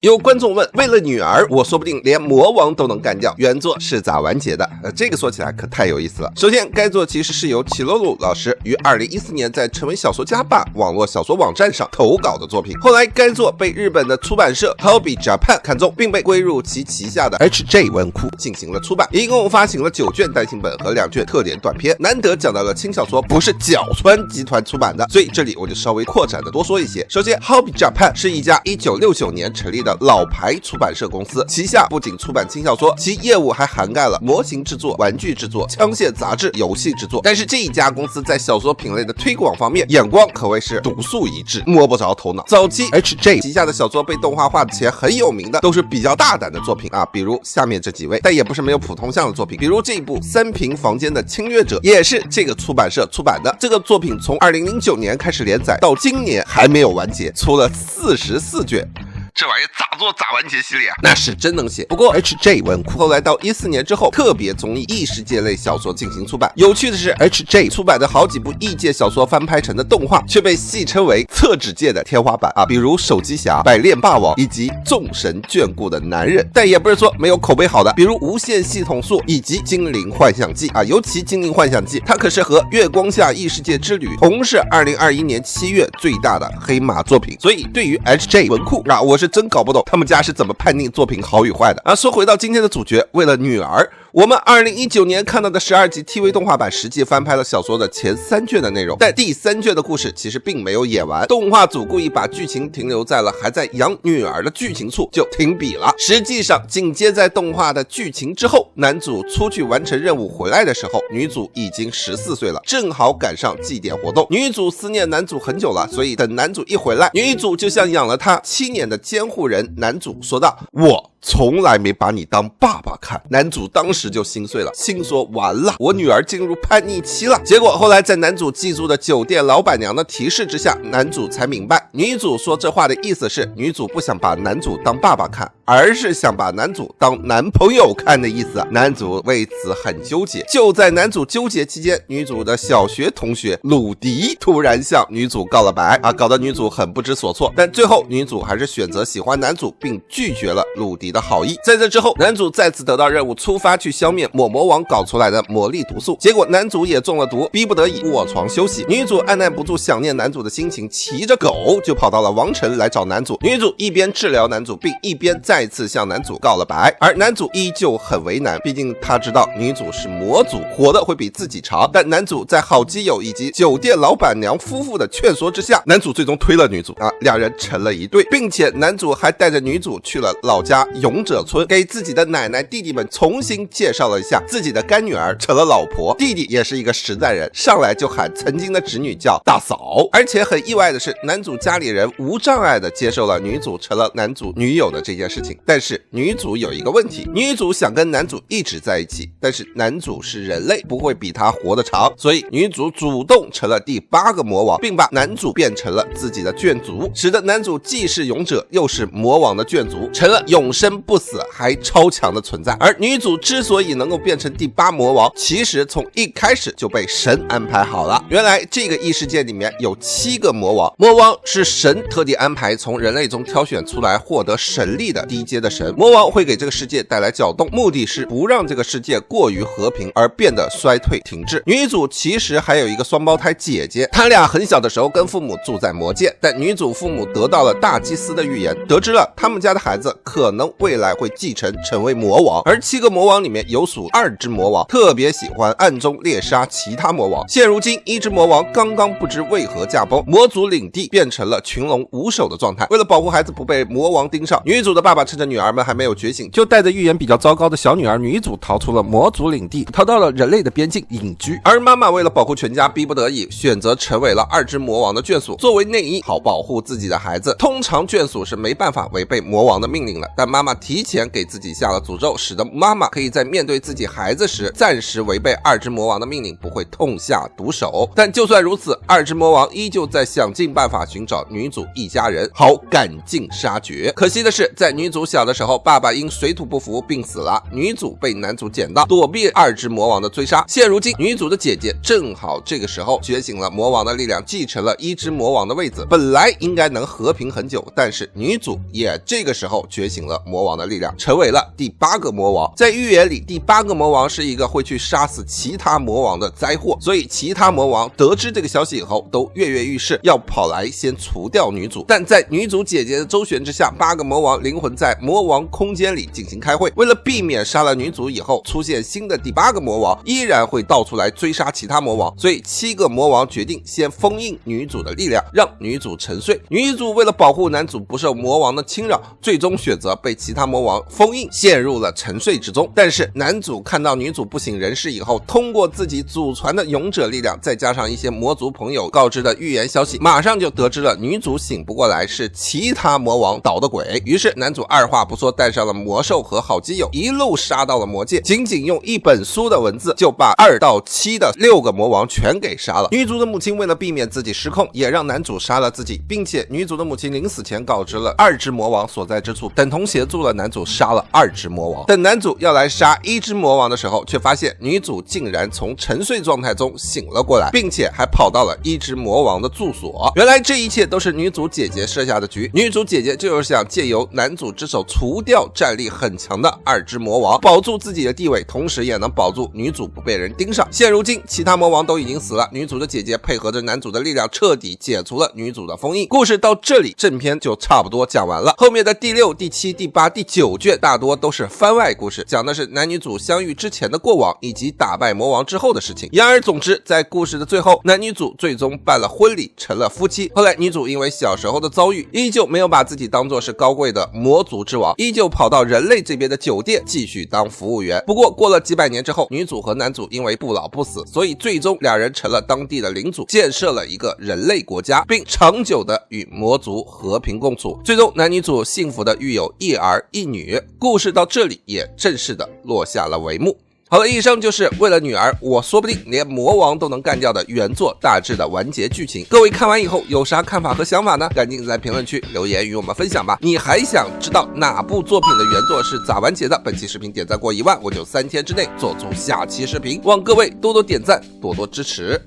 有观众问，为了女儿，我说不定连魔王都能干掉，原作是咋完结的？这个说起来可太有意思了。首先，该作其实是由齐鲁鲁老师于2014年在成为小说家吧网络小说网站上投稿的作品。后来，该作被日本的出版社 Hobby Japan 看中，并被归入其旗下的 HJ 文库进行了出版，一共发行了9卷单行本和2卷特点短篇。难得讲到了轻小说不是角川集团出版的，所以这里我就稍微扩展的多说一些。首先 Hobby Japan 是一家1969年成立的老牌出版社公司，旗下不仅出版轻小说，其业务还涵盖了模型制作、玩具制作、枪械杂志、游戏制作。但是这一家公司在小说品类的推广方面，眼光可谓是独树一帜，摸不着头脑。早期 HJ 旗下的小说被动画化前很有名的都是比较大胆的作品啊，比如下面这几位，但也不是没有普通向的作品，比如这一部3平房间的侵略者也是这个出版社出版的。这个作品从2009年开始连载，到今年还没有完结，出了44卷。这玩意咋做咋完结系列啊，那是真能写。不过 HJ 文库后来到14年之后，特别综艺异世界类小说进行出版。有趣的是 HJ 出版的好几部异界小说翻拍成的动画，却被戏称为厕纸界的天花板啊，比如手机侠、百炼霸王以及众神眷顾的男人。但也不是说没有口碑好的，比如无限系统树以及精灵幻想记啊，尤其精灵幻想记，它可是和月光下异世界之旅同是2021年7月最大的黑马作品。所以对于 HJ 文库啊，我是真搞不懂他们家是怎么判定作品好与坏的啊。说回到今天的主角，为了女儿，我们2019年看到的12集 TV 动画版实际翻拍了小说的前3卷的内容，但第3卷的故事其实并没有演完，动画组故意把剧情停留在了还在养女儿的剧情处就停笔了。实际上紧接在动画的剧情之后，男主出去完成任务回来的时候，女主已经14岁了，正好赶上祭典活动。女主思念男主很久了，所以等男主一回来，女主就像养了他7年的监护人男主说道，我从来没把你当爸爸看。男主当时就心碎了，心说完了，我女儿进入叛逆期了。结果后来在男主记住的酒店老板娘的提示之下，男主才明白，女主说这话的意思是女主不想把男主当爸爸看，而是想把男主当男朋友看的意思。男主为此很纠结。就在男主纠结期间，女主的小学同学鲁迪突然向女主告了白啊，搞得女主很不知所措。但最后女主还是选择喜欢男主，并拒绝了鲁迪的好意。在这之后，男主再次得到任务，出发去消灭魔王搞出来的魔力毒素，结果男主也中了毒，逼不得已卧床休息。女主按耐不住想念男主的心情，骑着狗就跑到了王城来找男主。女主一边治疗男主，并一边再次向男主告了白，而男主依旧很为难，毕竟他知道女主是魔族，活得会比自己长。但男主在好基友以及酒店老板娘夫妇的劝说之下，男主最终推了女主啊，两人成了一对，并且男主还带着女主去了老家勇者村，给自己的奶奶弟弟们重新介绍了一下自己的干女儿成了老婆，弟弟也是一个实在人，上来就喊曾经的侄女叫大嫂。而且很意外的是，男主家里人无障碍的接受了女主成了男主女友的这件事情。但是女主有一个问题，女主想跟男主一直在一起，但是男主是人类，不会比他活得长，所以女主主动成了第8个魔王，并把男主变成了自己的眷族，使得男主既是勇者又是魔王的眷族，成了永生不死还超强的存在。而女主之所以能够变成第8魔王，其实从一开始就被神安排好了。原来这个异世界里面有7个魔王，魔王是神特地安排从人类中挑选出来获得神力的低阶的神，魔王会给这个世界带来搅动，目的是不让这个世界过于和平而变得衰退停滞。女主其实还有一个双胞胎姐姐，她俩很小的时候跟父母住在魔界，但女主父母得到了大祭司的预言，得知了他们家的孩子可能未来会继承成为魔王。而7个魔王里面有属2只魔王特别喜欢暗中猎杀其他魔王，现如今1只魔王刚刚不知为何驾崩，魔族领地变成了群龙无首的状态。为了保护孩子不被魔王盯上，女主的爸爸趁着女儿们还没有觉醒，就带着预言比较糟糕的小女儿女主逃出了魔族领地，逃到了人类的边境隐居。而妈妈为了保护全家，逼不得已选择成为了2只魔王的眷属，作为内应好保护自己的孩子。通常眷属是没办法违背魔王的命令了，但妈妈妈提前给自己下了诅咒，使得妈妈可以在面对自己孩子时暂时违背二之魔王的命令，不会痛下毒手。但就算如此，二之魔王依旧在想尽办法寻找女主一家人，好赶尽杀绝。可惜的是，在女主小的时候，爸爸因水土不服病死了，女主被男主捡到，躲避二之魔王的追杀。现如今，女主的姐姐正好这个时候觉醒了魔王的力量，继承了一之魔王的位子，本来应该能和平很久，但是女主也这个时候觉醒了魔王的力量，成为了第8个魔王。在预言里，第8个魔王是一个会去杀死其他魔王的灾祸，所以其他魔王得知这个消息以后都跃跃欲试，要跑来先除掉女主。但在女主姐姐的周旋之下，8个魔王灵魂在魔王空间里进行开会，为了避免杀了女主以后出现新的第8个魔王依然会到处来追杀其他魔王，所以7个魔王决定先封印女主的力量，让女主沉睡。女主为了保护男主不受魔王的侵扰，最终选择被其他魔王封印，陷入了沉睡之中。但是男主看到女主不省人事以后，通过自己祖传的勇者力量，再加上一些魔族朋友告知的预言消息，马上就得知了女主醒不过来是其他魔王捣的鬼。于是男主二话不说带上了魔兽和好基友，一路杀到了魔界，仅仅用一本书的文字就把2到7的6个魔王全给杀了。女主的母亲为了避免自己失控，也让男主杀了自己，并且女主的母亲临死前告知了2只魔王所在之处，等同协助了男主杀了2只魔王。等男主要来杀1只魔王的时候，却发现女主竟然从沉睡状态中醒了过来，并且还跑到了1只魔王的住所。原来这一切都是女主姐姐设下的局，女主姐姐就是想借由男主之手除掉战力很强的2只魔王，保住自己的地位，同时也能保住女主不被人盯上。现如今其他魔王都已经死了，女主的姐姐配合着男主的力量，彻底解除了女主的封印。故事到这里，正片就差不多讲完了。后面的第6、第7、第8、第9卷大多都是番外故事，讲的是男女主相遇之前的过往，以及打败魔王之后的事情。言而总之，在故事的最后，男女主最终办了婚礼，成了夫妻。后来女主因为小时候的遭遇，依旧没有把自己当作是高贵的魔族之王，依旧跑到人类这边的酒店继续当服务员。不过过了几百年之后，女主和男主因为不老不死，所以最终两人成了当地的领主，建设了一个人类国家，并长久的与魔族和平共处。最终男女主幸福的育有1儿1女，故事到这里也正式的落下了帷幕。好了，以上就是为了女儿我说不定连魔王都能干掉的原作大致的完结剧情。各位看完以后有啥看法和想法呢？赶紧在评论区留言与我们分享吧。你还想知道哪部作品的原作是咋完结的？本期视频点赞过1万，我就3天之内做出下期视频，望各位多多点赞，多多支持。